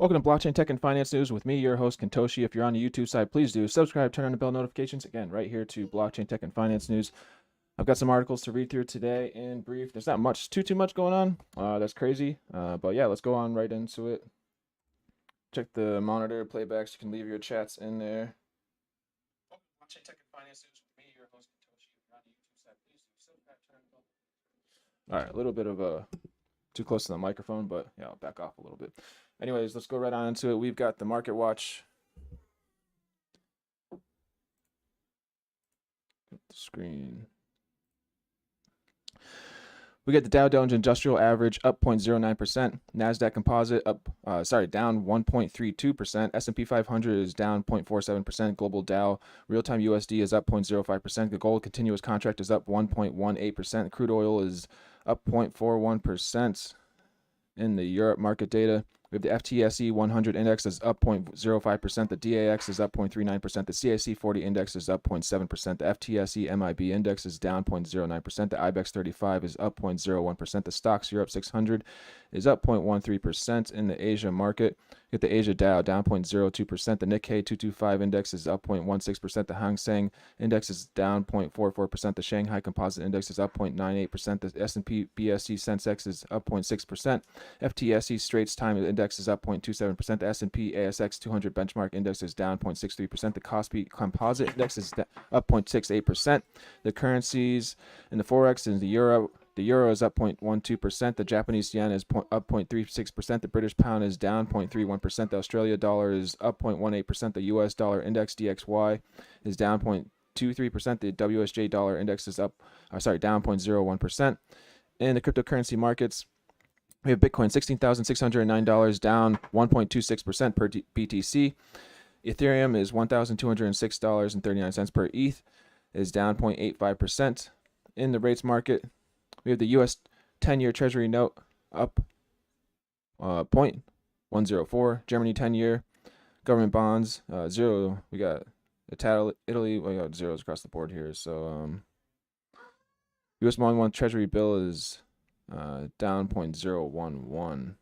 Welcome to Blockchain Tech and Finance News with me, your host, KinToshi. If you're on the YouTube side, please do subscribe, turn on the bell notifications. Again, right here to Blockchain Tech and Finance News. I've got some articles to read through today in brief. There's not much, too much going on. That's crazy. But yeah, let's go on right into it. Check the monitor playbacks. You can leave your chats in there. Welcome to Blockchain Tech and Finance News with me, your host, KinToshi. If you're on the YouTube side, please do subscribe, turn on the bell. All right, a little bit of too close to the microphone, but yeah, I'll back off a little bit. Anyways, let's go right on into it. We've got the market watch. Get the screen. We get the Dow Jones Industrial Average up 0.09%, Nasdaq Composite down 1.32%, S&P 500 is down 0.47%, Global Dow Real-Time USD is up 0.05%, the gold continuous contract is up 1.18%, crude oil is up 0.41% in the Europe market data. We have the FTSE 100 index is up 0.05%. The DAX is up 0.39%. The CAC 40 index is up 0.7%. The FTSE MIB index is down 0.09%. The IBEX 35 is up 0.01%. The Stocks Europe 600 is up 0.13% in the Asia market. Get the Asia Dow down 0.02%. The Nikkei 225 index is up 0.16%. The Hang Seng index is down 0.44%. The Shanghai Composite index is up 0.98%. The S&P BSC Sensex is up 0.6%. FTSE Straits Times index is up 0.27%. The S&P ASX 200 benchmark index is down 0.63%. The Kospi Composite index is up 0.68%. The currencies in the Forex is the euro is up 0.12%. The Japanese yen is up 0.36%. The British pound is down 0.31%. The Australia dollar is up 0.18%. The US dollar index DXY is down 0.23%. The WSJ dollar index is down 0.01%. In the cryptocurrency markets, we have Bitcoin $16,609 down 1.26% per BTC. Ethereum is $1,206.39 per ETH, is down 0.85%. In the rates market, we have the U.S. 10-year Treasury note up 0.104. Germany 10-year government bonds 0. We got Italy. We got zeros across the board here. So U.S. long-one Treasury bill is down 0.011.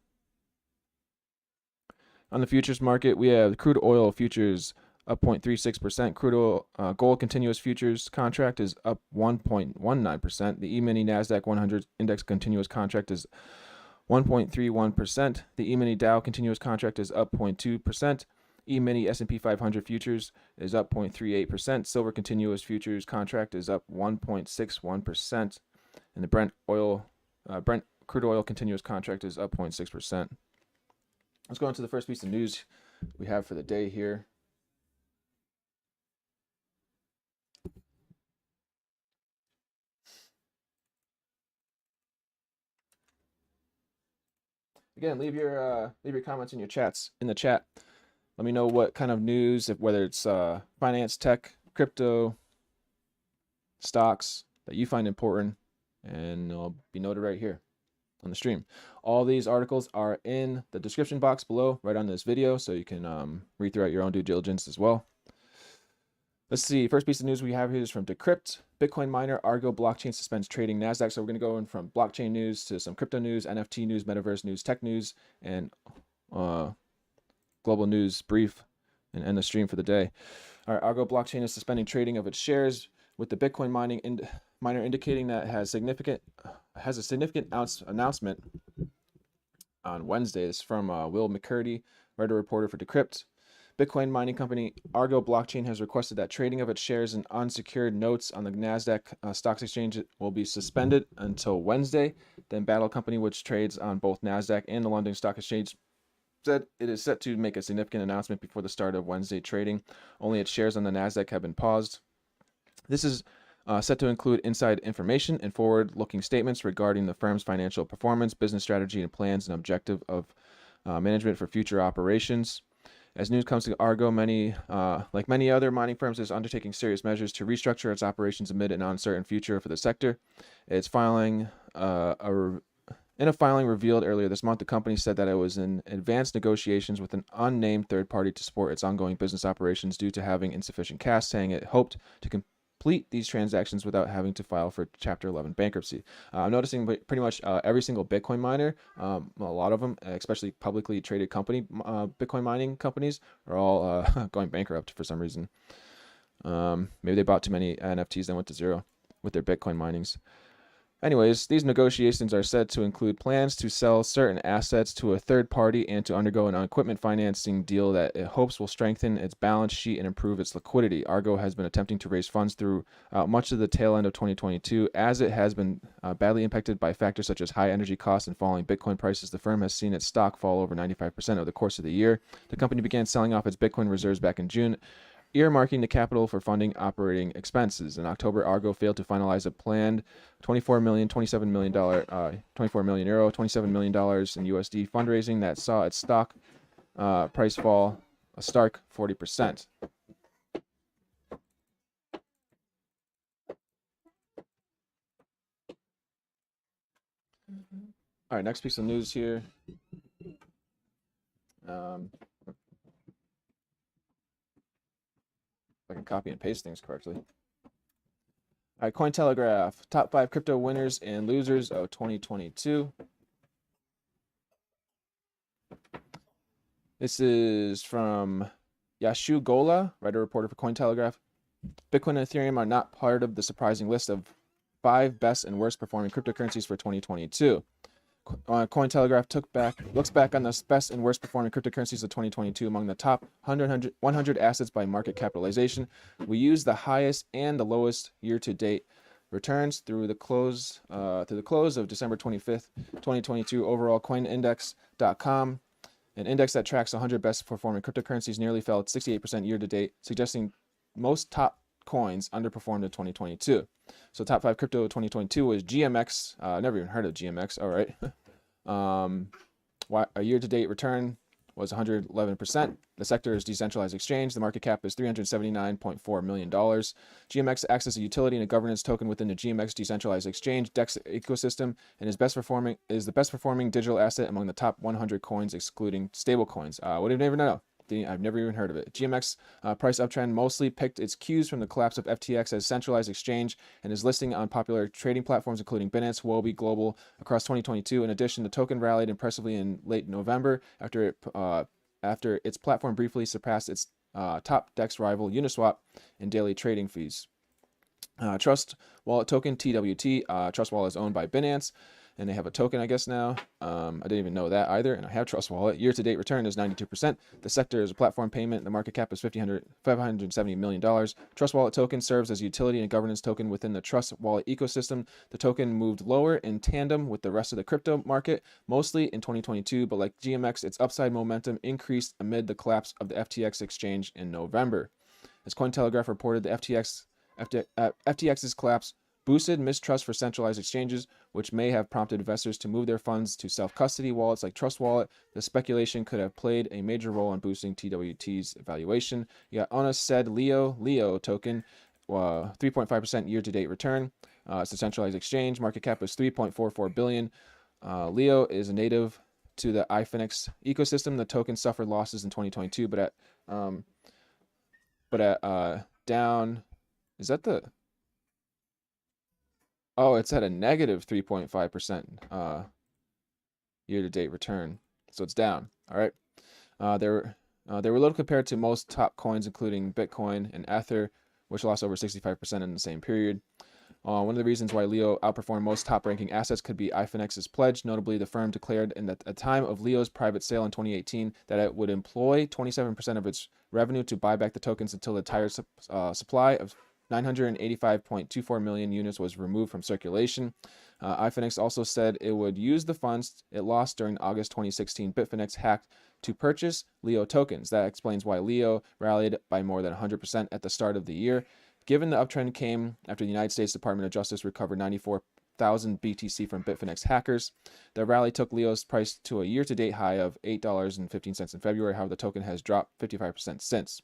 On the futures market, we have crude oil futures up 0.36%. Crude oil gold continuous futures contract is up 1.19%. The E-mini Nasdaq 100 index continuous contract is 1.31%. The E-mini Dow continuous contract is up 0.2%. E-mini S&P 500 futures is up 0.38%. Silver continuous futures contract is up 1.61%. And the Brent crude oil continuous contract is up 0.6%. Let's go on to the first piece of news we have for the day here. Again, leave your comments in your chats in the chat. Let me know what kind of news, whether it's finance, tech, crypto, stocks that you find important, and it'll be noted right here on the stream. All these articles are in the description box below, right on this video, so you can read throughout your own due diligence as well. Let's see. First piece of news we have here is from Decrypt. Bitcoin miner Argo blockchain suspends trading Nasdaq. So we're going to go in from blockchain news to some crypto news, NFT news, metaverse news, tech news, and global news brief, and end the stream for the day. All right, Argo blockchain is suspending trading of its shares, with the Bitcoin miner indicating that it has a significant announcement on Wednesday. This is from Will McCurdy, writer reporter for Decrypt. Bitcoin mining company Argo Blockchain has requested that trading of its shares in unsecured notes on the Nasdaq Stocks Exchange will be suspended until Wednesday. Then Battle Company, which trades on both Nasdaq and the London Stock Exchange, said it is set to make a significant announcement before the start of Wednesday trading. Only its shares on the Nasdaq have been paused. This is set to include inside information and forward-looking statements regarding the firm's financial performance, business strategy, and plans and objective of management for future operations. As news comes to Argo, like many other mining firms, is undertaking serious measures to restructure its operations amid an uncertain future for the sector. Its filing, in a filing revealed earlier this month, the company said that it was in advanced negotiations with an unnamed third party to support its ongoing business operations due to having insufficient cash, saying it hoped to complete these transactions without having to file for Chapter 11 bankruptcy. I'm noticing pretty much every single Bitcoin miner, a lot of them, especially publicly traded Bitcoin mining companies, are all going bankrupt for some reason. Maybe they bought too many NFTs and went to zero with their Bitcoin minings. Anyways, these negotiations are said to include plans to sell certain assets to a third party and to undergo an equipment financing deal that it hopes will strengthen its balance sheet and improve its liquidity. Argo has been attempting to raise funds through much of the tail end of 2022. As it has been badly impacted by factors such as high energy costs and falling Bitcoin prices, the firm has seen its stock fall over 95% over the course of the year. The company began selling off its Bitcoin reserves back in June, earmarking the capital for funding operating expenses. In October, Argo failed to finalize a planned €24 million, €27 million, €24 million, $27 million in USD fundraising that saw its stock price fall a stark 40%. All right, next piece of news here. If I can copy and paste things correctly. All right, Cointelegraph, top 5 crypto winners and losers of 2022. This is from Yashu Gola, writer-reporter for Cointelegraph. Bitcoin and Ethereum are not part of the surprising list of 5 best and worst performing cryptocurrencies for 2022. Cointelegraph looks back on the best and worst performing cryptocurrencies of 2022 among the top 100 assets by market capitalization. We use the highest and the lowest year-to-date returns through the close of December 25th, 2022. Overall, CoinIndex.com, an index that tracks 100 best performing cryptocurrencies, nearly fell 68% year-to-date, suggesting most top coins underperformed in 2022. So top 5 crypto 2022 was GMX. Never even heard of GMX. All right. A year-to-date return was 111%. The sector is decentralized exchange. The market cap is $379.4 million. GMX acts as a utility and a governance token within the GMX decentralized exchange DEX ecosystem and is the best performing digital asset among the top 100 coins, excluding stable coins. Would have never known. I've never even heard of it. GMX price uptrend mostly picked its cues from the collapse of FTX as centralized exchange and is listing on popular trading platforms including Binance, Huobi Global across 2022. In addition, the token rallied impressively in late November after its platform briefly surpassed its top DEX rival Uniswap in daily trading fees. Trust Wallet token TWT. Trust Wallet is owned by Binance, and they have a token, I guess, now. I didn't even know that either, and I have Trust Wallet. Year-to-date return is 92%. The sector is a platform payment. The market cap is $570 million. Trust Wallet token serves as a utility and governance token within the Trust Wallet ecosystem. The token moved lower in tandem with the rest of the crypto market, mostly in 2022, but like GMX, its upside momentum increased amid the collapse of the FTX exchange in November. As Cointelegraph reported, the FTX's collapse boosted mistrust for centralized exchanges, which may have prompted investors to move their funds to self-custody wallets like Trust Wallet. The speculation could have played a major role in boosting TWT's valuation. You got Ona said Leo token, 3.5% year-to-date return. It's a centralized exchange. Market cap is $3.44 billion. Leo is a native to the iFinix ecosystem. The token suffered losses in 2022, but at down. Is that the? Oh, it's at a negative 3.5% year-to-date return, so it's down. All right. They were low compared to most top coins, including Bitcoin and Ether, which lost over 65% in the same period. One of the reasons why Leo outperformed most top-ranking assets could be iFinex's pledge. Notably, the firm declared at the time of Leo's private sale in 2018 that it would employ 27% of its revenue to buy back the tokens until the entire supply of 985.24 million units was removed from circulation. iFinix also said it would use the funds it lost during August 2016 Bitfinex hack to purchase Leo tokens. That explains why Leo rallied by more than 100% at the start of the year. Given the uptrend came after the United States Department of Justice recovered 94,000 BTC from Bitfinex hackers. The rally took Leo's price to a year-to-date high of $8.15 in February. However, the token has dropped 55% since.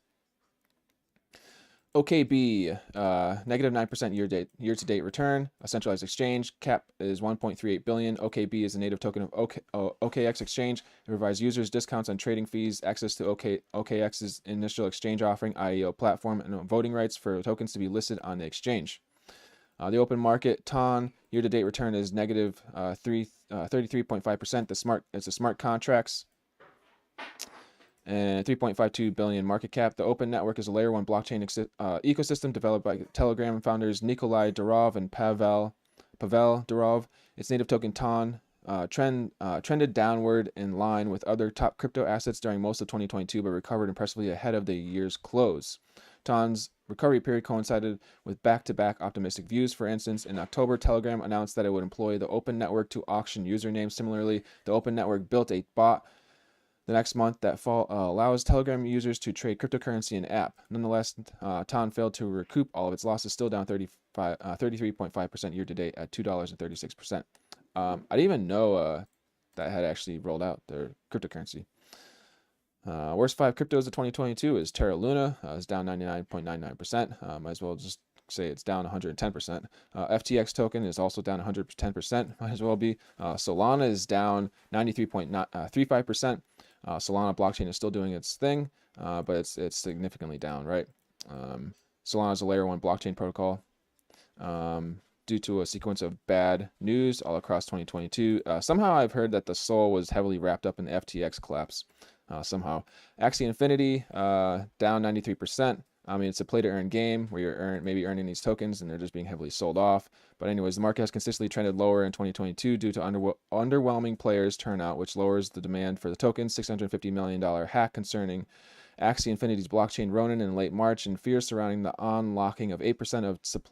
OKB, negative 9% year-to-date return. A centralized exchange. Cap is 1.38 billion. OKB is a native token of OKX exchange. It provides users discounts on trading fees, access to OKX's initial exchange offering, IEO platform, and voting rights for tokens to be listed on the exchange. The open market TON year-to-date return is negative 33.5%. It's the smart contracts. And 3.52 billion market cap. The open network is a layer 1 blockchain ecosystem developed by Telegram founders Nikolai Durov and Pavel Durov. Its native token TON trended downward in line with other top crypto assets during most of 2022, but recovered impressively ahead of the year's close. TON's recovery period coincided with back-to-back optimistic views. For instance, in October, Telegram announced that it would employ the open network to auction usernames. Similarly, the open network built a bot the next month that allows Telegram users to trade cryptocurrency in app. Nonetheless, TON failed to recoup all of its losses, still down 33.5% year-to-date at $2.36. I didn't even know that had actually rolled out their cryptocurrency. Worst 5 cryptos of 2022 is Terra Luna. It's down 99.99%. Might as well just say it's down 110%. FTX token is also down 110%. Might as well be. Solana is down 93.35%. Solana blockchain is still doing its thing, but it's significantly down, right? Solana is a layer 1 blockchain protocol. Due to a sequence of bad news all across 2022. Somehow I've heard that the Sol was heavily wrapped up in the FTX collapse. Somehow. Axie Infinity, down 93%. I mean, it's a play-to-earn game where you're maybe earning these tokens and they're just being heavily sold off. But anyways, the market has consistently trended lower in 2022 due to underwhelming players turnout, which lowers the demand for the tokens. $650 million hack concerning Axie Infinity's blockchain Ronin in late March, and fears surrounding the unlocking of 8%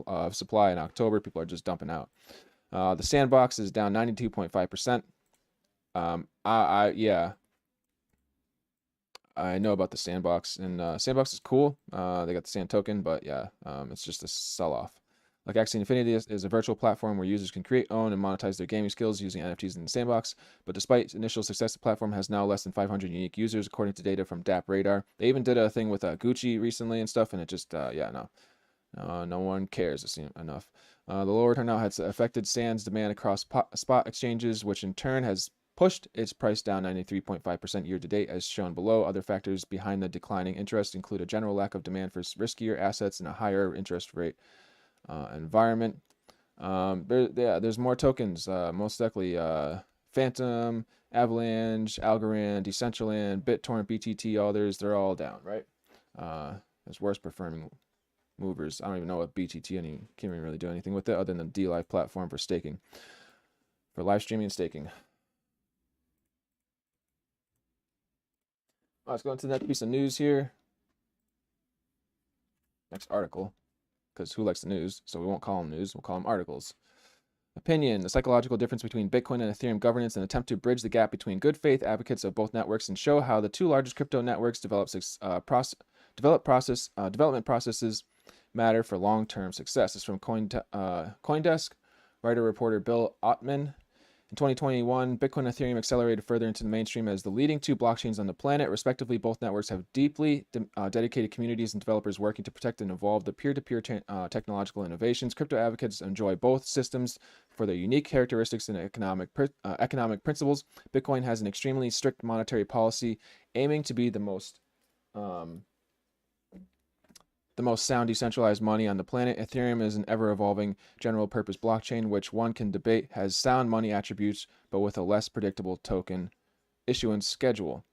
of supply in October. People are just dumping out. The Sandbox is down 92.5%. Yeah. I know about the Sandbox, and Sandbox is cool. They got the Sand token, but yeah, it's just a sell-off. Like Axie Infinity is a virtual platform where users can create, own, and monetize their gaming skills using NFTs in the Sandbox. But despite initial success, the platform has now less than 500 unique users, according to data from DApp Radar. They even did a thing with Gucci recently and stuff, and it just, no one cares. It's enough. The lower turnout has affected Sand's demand across spot exchanges, which in turn has pushed its price down 93.5% year-to-date, as shown below. Other factors behind the declining interest include a general lack of demand for riskier assets and a higher interest rate environment. There's more tokens, most likely Phantom, Avalanche, Algorand, Decentraland, BitTorrent, BTT, others, they're all down, right? There's worst performing movers. I don't even know what BTT, can't even really do anything with it other than the D-Live platform for staking, for live streaming and staking. Let's go into the next piece of news here. Next article, because who likes the news? So we won't call them news, we'll call them articles. Opinion: the psychological difference between Bitcoin and Ethereum governance, an attempt to bridge the gap between good faith advocates of both networks and show how the two largest crypto networks development processes matter for long-term success. It's from CoinDesk. Writer-reporter Bill Ottman. In 2021, Bitcoin and Ethereum accelerated further into the mainstream as the leading two blockchains on the planet. Respectively, both networks have deeply dedicated communities and developers working to protect and evolve the peer-to-peer technological innovations. Crypto advocates enjoy both systems for their unique characteristics and economic principles. Bitcoin has an extremely strict monetary policy, aiming to be the most sound decentralized money on the planet. Ethereum is an ever-evolving general-purpose blockchain, which one can debate has sound money attributes, but with a less predictable token issuance schedule.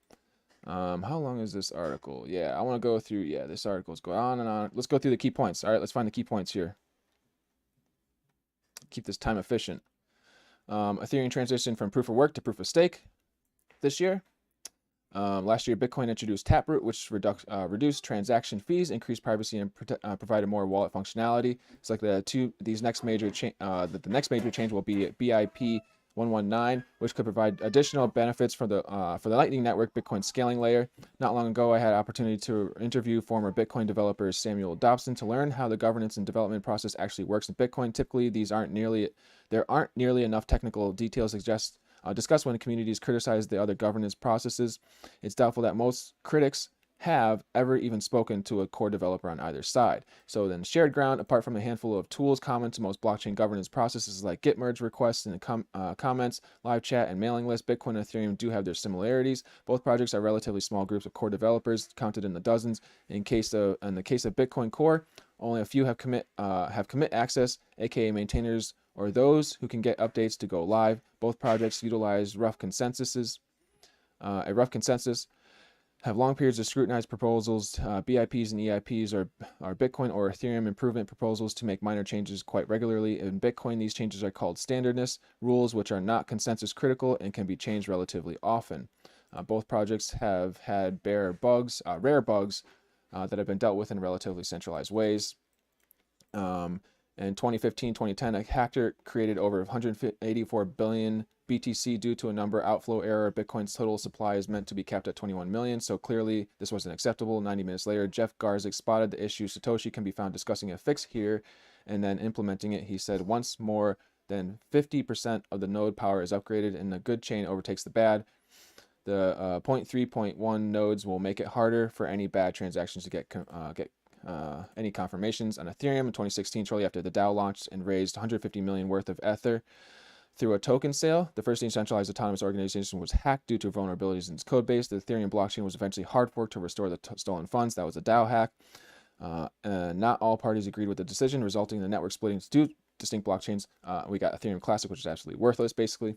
How long is this article? Yeah, I want to go through, this article is going on and on. Let's go through the key points. All right, let's find the key points here. Keep this time efficient. Ethereum transitioned from proof of work to proof of stake this year. Last year, Bitcoin introduced Taproot, which reduced transaction fees, increased privacy, and provided more wallet functionality. It's like the next major change will be BIP 119, which could provide additional benefits for the Lightning Network Bitcoin scaling layer. Not long ago, I had opportunity to interview former Bitcoin developer Samuel Dobson to learn how the governance and development process actually works in Bitcoin. Typically, there aren't nearly enough technical details discussed when communities criticize the other governance processes. It's doubtful that most critics have ever even spoken to a core developer on either side. So then shared ground, apart from a handful of tools common to most blockchain governance processes like Git merge requests and comments, live chat, and mailing lists, Bitcoin and Ethereum do have their similarities. Both projects are relatively small groups of core developers, counted in the dozens. In the case of Bitcoin Core, only a few have commit access, aka maintainers or those who can get updates to go live. Both projects utilize a rough consensus, have long periods of scrutinized proposals. BIPs and EIPs are Bitcoin or Ethereum improvement proposals to make minor changes quite regularly. In Bitcoin, these changes are called standardness rules, which are not consensus critical and can be changed relatively often. Both projects have had rare bugs that have been dealt with in relatively centralized ways. In 2015-2010, a hacker created over 184 billion BTC due to a number outflow error. Bitcoin's total supply is meant to be capped at 21 million, so clearly this wasn't acceptable. 90 minutes later, Jeff Garzik spotted the issue. Satoshi can be found discussing a fix here and then implementing it. He said once more than 50% of the node power is upgraded and the good chain overtakes the bad. The 0.3.1 nodes will make it harder for any bad transactions to get any confirmations. On Ethereum in 2016, shortly after the DAO launched and raised 150 million worth of Ether through a token sale, the first decentralized autonomous organization was hacked due to vulnerabilities in its code base. The Ethereum blockchain was eventually hard forked to restore the stolen funds. That was a DAO hack. Not all parties agreed with the decision, resulting in the network splitting into two distinct blockchains. We got Ethereum Classic, which is absolutely worthless, basically.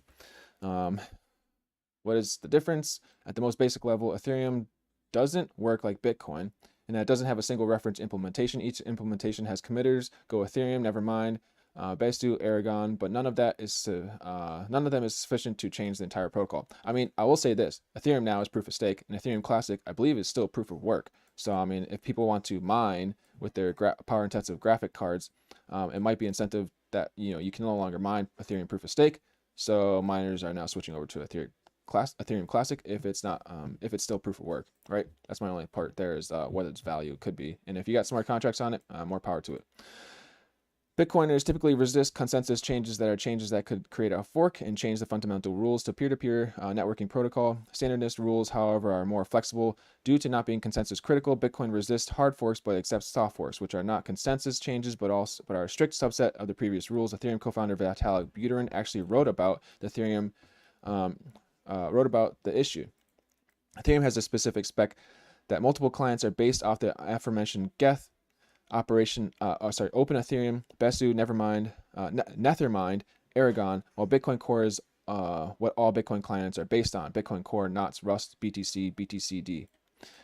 What is the difference? At the most basic level, Ethereum doesn't work like Bitcoin, and that it doesn't have a single reference implementation. Each implementation has committers. Go Ethereum, never mind. Bestu, Aragon, but none of them is sufficient to change the entire protocol. I mean, I will say this: Ethereum now is proof of stake, and Ethereum Classic, I believe, is still proof of work. So, I mean, if people want to mine with their power-intensive graphic cards, it might be incentive that you can no longer mine Ethereum proof of stake. So miners are now switching over to Ethereum Classic if it's not if it's still proof of work, right? That's my only part there is what its value could be, and if you got smart contracts on it, more power to it. Bitcoiners typically resist consensus changes that could create a fork and change the fundamental rules to peer-to-peer networking protocol. Standardist rules, however, are more flexible due to not being consensus critical. Bitcoin resists hard forks but accepts soft forks, which are not consensus changes but are a strict subset of the previous rules. Ethereum co-founder Vitalik Buterin actually wrote about the issue. Ethereum has a specific spec that multiple clients are based off the aforementioned Geth operation, Open Ethereum, Besu, Nethermind, Aragon, while Bitcoin Core is what all Bitcoin clients are based on. Bitcoin Core, NOTs, Rust, BTC, BTCD.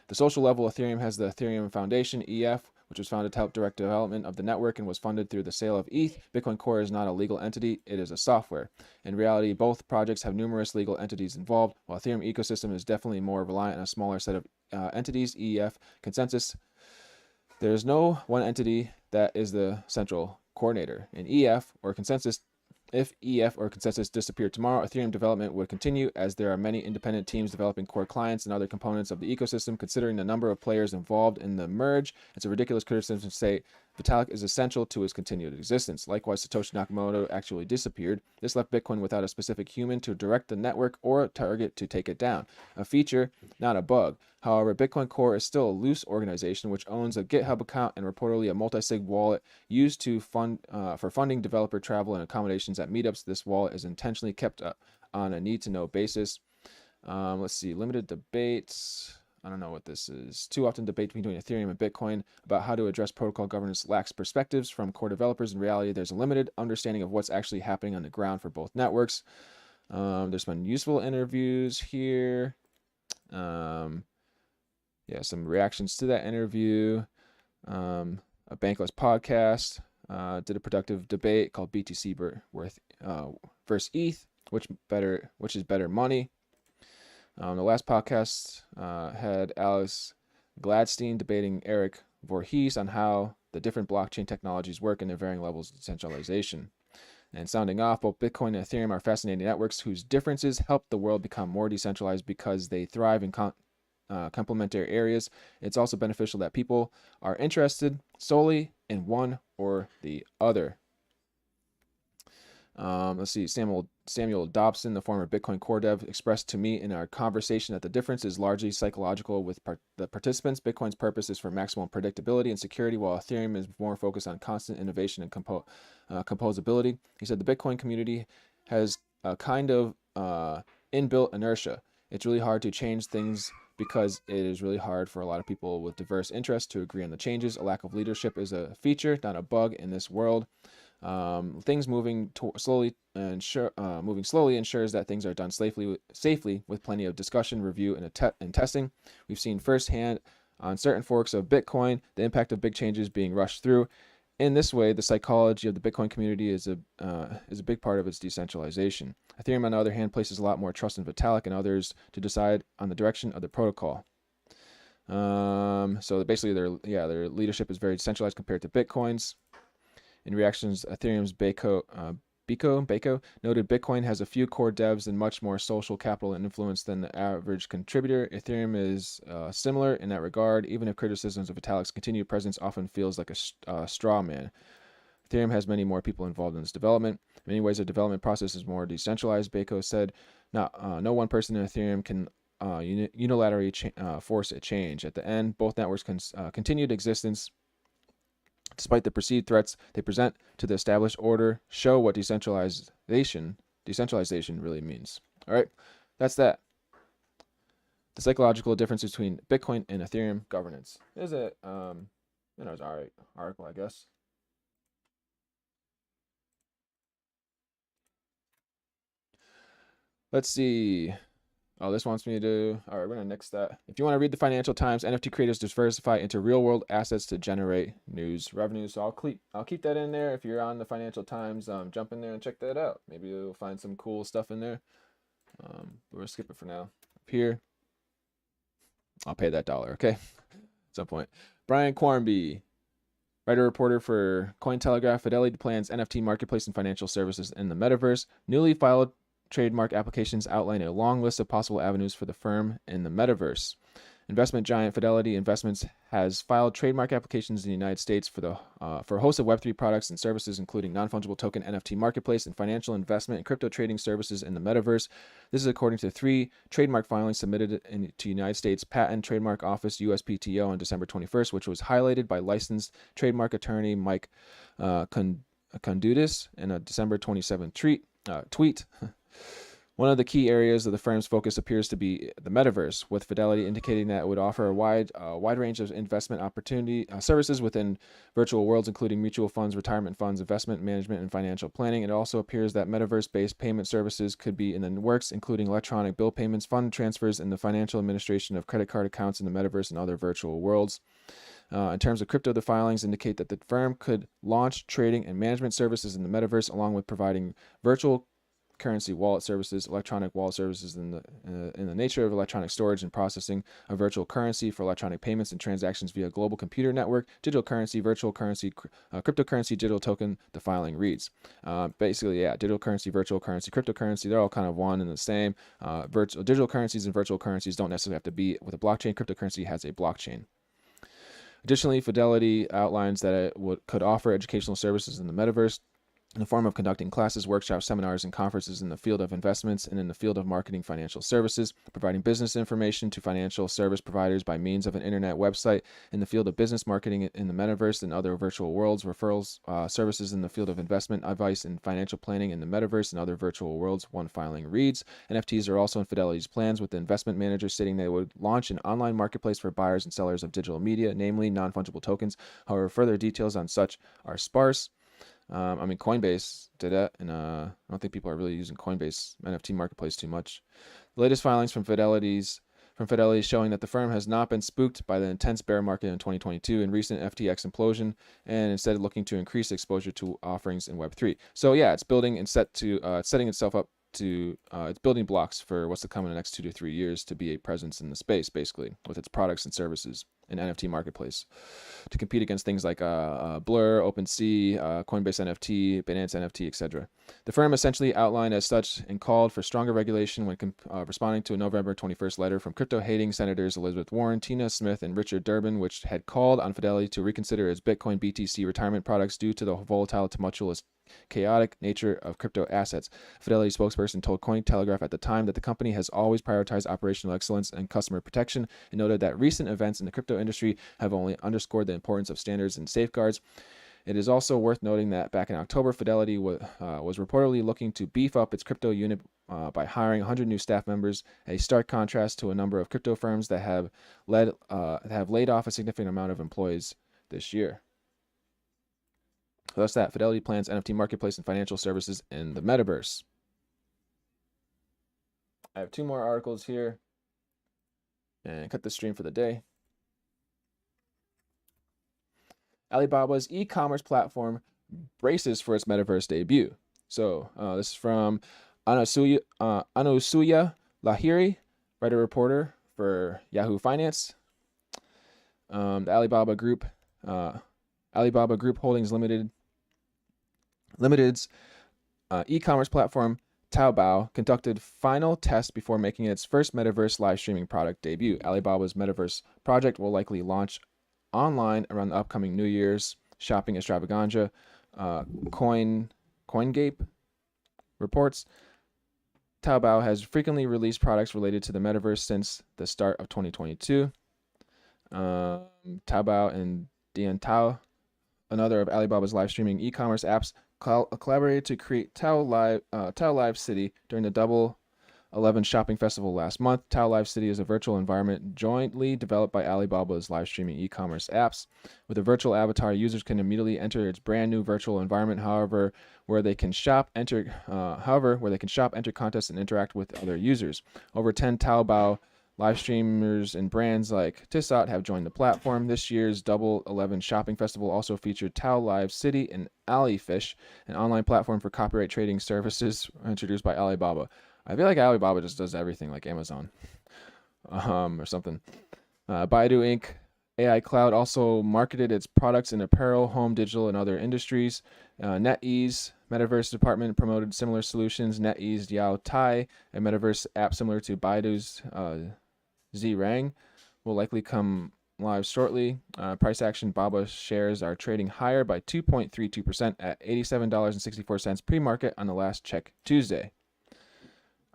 The social level, Ethereum has the Ethereum Foundation, EF, which was founded to help direct development of the network and was funded through the sale of ETH. Bitcoin Core is not a legal entity, it is a software. In reality, both projects have numerous legal entities involved. While Ethereum ecosystem is definitely more reliant on a smaller set of entities, EF, consensus, there is no one entity that is the central coordinator. In EF or consensus, if EF or consensus disappeared tomorrow, Ethereum development would continue as there are many independent teams developing core clients and other components of the ecosystem. Considering the number of players involved in the merge, it's a ridiculous criticism to say Vitalik is essential to its continued existence. Likewise, Satoshi Nakamoto actually disappeared. This left Bitcoin without a specific human to direct the network or a target to take it down. A feature, not a bug. However, Bitcoin Core is still a loose organization which owns a GitHub account and reportedly a multi-sig wallet used to for funding developer travel and accommodations at meetups. This wallet is intentionally kept on a need-to-know basis. Let's see, limited debates. I don't know what this is. Too often debate between Ethereum and Bitcoin about how to address protocol governance lacks perspectives from core developers. In reality, there's a limited understanding of what's actually happening on the ground for both networks. There's been useful interviews here. Yeah, some reactions to that interview. A Bankless podcast did a productive debate called BTC versus ETH, which is better money. The last podcast had Alex Gladstein debating Eric Voorhees on how the different blockchain technologies work and their varying levels of decentralization. And sounding off, both Bitcoin and Ethereum are fascinating networks whose differences help the world become more decentralized because they thrive in complementary areas. It's also beneficial that people are interested solely in one or the other. Let's see. Samuel Dobson, the former Bitcoin core dev, expressed to me in our conversation that the difference is largely psychological with the participants. Bitcoin's purpose is for maximum predictability and security, while Ethereum is more focused on constant innovation and composability. He said the Bitcoin community has a kind of inbuilt inertia. It's really hard to change things because it is really hard for a lot of people with diverse interests to agree on the changes. A lack of leadership is a feature, not a bug in this world. Things moving slowly ensures that things are done safely with plenty of discussion, review, and testing. We've seen firsthand on certain forks of Bitcoin the impact of big changes being rushed through. In this way, the psychology of the Bitcoin community is a big part of its decentralization. Ethereum, on the other hand, places a lot more trust in Vitalik and others to decide on the direction of the protocol. So basically, their leadership is very decentralized compared to Bitcoin's. In reactions, Ethereum's Beko noted Bitcoin has a few core devs and much more social capital and influence than the average contributor. Ethereum is similar in that regard, even if criticisms of Vitalik's continued presence often feels like a straw man. Ethereum has many more people involved in its development. In many ways, the development process is more decentralized. Beko said, no one person in Ethereum can unilaterally force a change. At the end, both networks continued existence despite the perceived threats they present to the established order, show what decentralization really means. All right, that's that. The psychological difference between Bitcoin and Ethereum governance. Is it, it's all right article, I guess. Let's see. Oh, this wants me to, all right, we're going to nix that. If you want to read the Financial Times, NFT creators diversify into real-world assets to generate news revenue. So I'll keep that in there. If you're on the Financial Times, jump in there and check that out. Maybe you'll find some cool stuff in there. But we'll skip it for now. Up here, I'll pay that $1, okay? At some point. Brian Quarmby, writer-reporter for Cointelegraph. Fidelity plans NFT marketplace and financial services in the metaverse. Newly filed trademark applications outline a long list of possible avenues for the firm in the metaverse. Investment giant Fidelity Investments has filed trademark applications in the United States for a host of Web3 products and services, including non-fungible token NFT marketplace and financial investment and crypto trading services in the metaverse. This is according to 3 trademark filings submitted to United States Patent Trademark Office USPTO on December 21st, which was highlighted by licensed trademark attorney Mike Kondudis in a December 27th tweet. One of the key areas of the firm's focus appears to be the metaverse, with Fidelity indicating that it would offer a wide range of investment opportunity services within virtual worlds, including mutual funds, retirement funds, investment management, and financial planning. It also appears that metaverse-based payment services could be in the works, including electronic bill payments, fund transfers, and the financial administration of credit card accounts in the metaverse and other virtual worlds. In terms of crypto, the filings indicate that the firm could launch trading and management services in the metaverse, along with providing virtual currency wallet services, electronic wallet services in the nature of electronic storage and processing of virtual currency for electronic payments and transactions via global computer network, digital currency, virtual currency, cryptocurrency, digital token, the filing reads. Basically, yeah, digital currency, virtual currency, cryptocurrency, they're all kind of one and the same. Digital currencies and virtual currencies don't necessarily have to be with a blockchain. Cryptocurrency has a blockchain. Additionally, Fidelity outlines that it could offer educational services in the metaverse in the form of conducting classes, workshops, seminars, and conferences in the field of investments and in the field of marketing financial services, providing business information to financial service providers by means of an internet website in the field of business marketing in the metaverse and other virtual worlds, referrals, services in the field of investment advice and financial planning in the metaverse and other virtual worlds. One filing reads, NFTs are also in Fidelity's plans, with the investment manager stating they would launch an online marketplace for buyers and sellers of digital media, namely non-fungible tokens. However, further details on such are sparse. Coinbase did that, and I don't think people are really using Coinbase NFT marketplace too much. The latest filings from Fidelity showing that the firm has not been spooked by the intense bear market in 2022 and recent FTX implosion, and instead looking to increase exposure to offerings in Web3. So yeah, it's building and setting itself up to it's building blocks for what's to come in the next 2 to 3 years to be a presence in the space, basically, with its products and services in NFT marketplace to compete against things like Blur, OpenSea, Coinbase NFT, Binance NFT, etc. The firm essentially outlined as such and called for stronger regulation when responding to a November 21st letter from crypto-hating senators Elizabeth Warren, Tina Smith, and Richard Durbin, which had called on Fidelity to reconsider its Bitcoin BTC retirement products due to the volatile, tumultuous chaotic nature of crypto assets. Fidelity spokesperson told Cointelegraph at the time that the company has always prioritized operational excellence and customer protection, and noted that recent events in the crypto industry have only underscored the importance of standards and safeguards. It is also worth noting that back in October, Fidelity was reportedly looking to beef up its crypto unit by hiring 100 new staff members, a stark contrast to a number of crypto firms that have laid off a significant amount of employees this year. So that's that. Fidelity plans NFT marketplace and financial services in the metaverse. I have two more articles here and cut the stream for the day. Alibaba's e-commerce platform braces for its metaverse debut. So this is from Anusuya Lahiri, writer-reporter for Yahoo Finance. The Alibaba Group Holdings Limited's e-commerce platform Taobao conducted final tests before making its first metaverse live streaming product debut. Alibaba's metaverse project will likely launch online around the upcoming New Year's shopping extravaganza. CoinGape reports Taobao has frequently released products related to the metaverse since the start of 2022. Taobao and Diantao, another of Alibaba's live streaming e-commerce apps, collaborated to create Tao Live City during the Double 11 shopping festival last month. Tao Live City is a virtual environment jointly developed by Alibaba's live streaming e-commerce apps. With a virtual avatar, users can immediately enter its brand new virtual environment. Where they can shop, enter contests, and interact with other users. Over 10 Taobao live streamers and brands like Tissot have joined the platform. This year's Double 11 shopping festival also featured Tao Live City and AliFish, an online platform for copyright trading services introduced by Alibaba. I feel like Alibaba just does everything like Amazon or something. Baidu Inc. AI Cloud also marketed its products in apparel, home, digital, and other industries. NetEase Metaverse Department promoted similar solutions. NetEase Yao Tai, a metaverse app similar to Baidu's Zrang, will likely come live shortly. Price action Baba shares are trading higher by 2.32% at $87.64 pre-market on the last check Tuesday.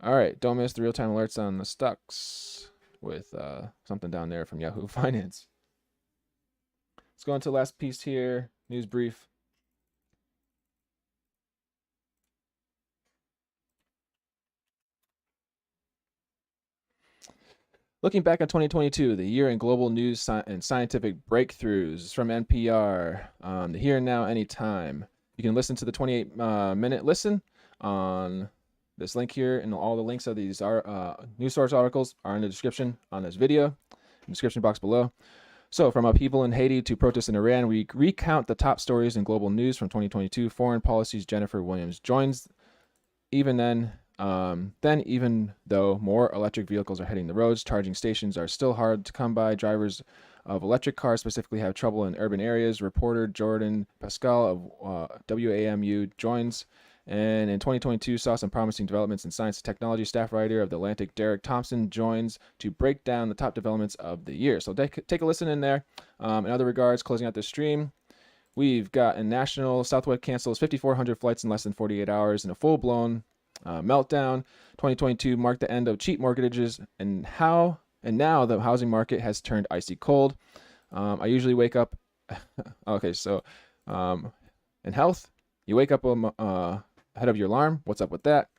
All right, don't miss the real-time alerts on the stocks with something down there from Yahoo Finance. Let's go into the last piece here, news brief. Looking back on 2022, the year in global news and scientific breakthroughs from NPR, the here and now, anytime. You can listen to the 28-minute listen on this link here, and all the links of these news source articles are in the description on this video, in the description box below. So from upheaval in Haiti to protests in Iran, we recount the top stories in global news from 2022. Foreign policy's Jennifer Williams joins. Even even though more electric vehicles are hitting the roads, charging stations are still hard to come by. Drivers of electric cars specifically have trouble in urban areas. Reporter Jordan Pascal of WAMU joins. And in 2022, saw some promising developments in science and technology. Staff writer of The Atlantic, Derek Thompson, joins to break down the top developments of the year. So take a listen in there. In other regards, closing out this stream, we've got a national Southwest cancels 5,400 flights in less than 48 hours in a full-blown meltdown. 2022 marked the end of cheap mortgages, and now the housing market has turned icy cold. I usually wake up. Okay, so in health, you wake up ahead of your alarm. What's up with that?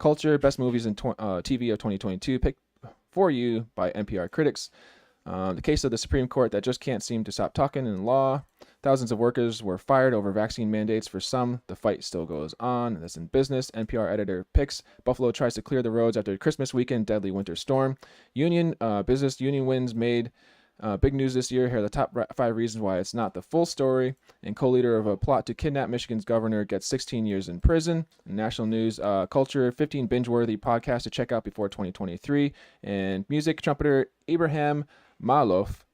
Culture, best movies in TV of 2022, picked for you by NPR critics. The case of the Supreme Court that just can't seem to stop talking in law. Thousands of workers were fired over vaccine mandates. For some, the fight still goes on. That's in business. NPR editor picks. Buffalo tries to clear the roads after Christmas weekend deadly winter storm. Business union wins made big news this year. Here are the top 5 reasons why it's not the full story. And co-leader of a plot to kidnap Michigan's governor gets 16 years in prison. National news, culture, 15 binge-worthy podcasts to check out before 2023. And music, trumpeter Abraham Malouf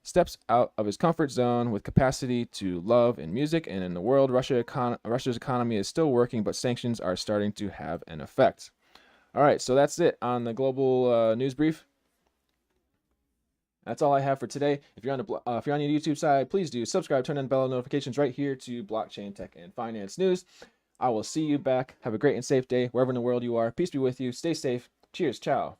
steps out of his comfort zone with capacity to love in music and in the world. Russia's economy is still working, but sanctions are starting to have an effect. All right, so that's it on the global news brief. That's all I have for today. If you're on your YouTube side, please do subscribe, turn on bell notifications right here to blockchain, tech, and finance news. I will see you back. Have a great and safe day wherever in the world you are. Peace be with you. Stay safe. Cheers. Ciao.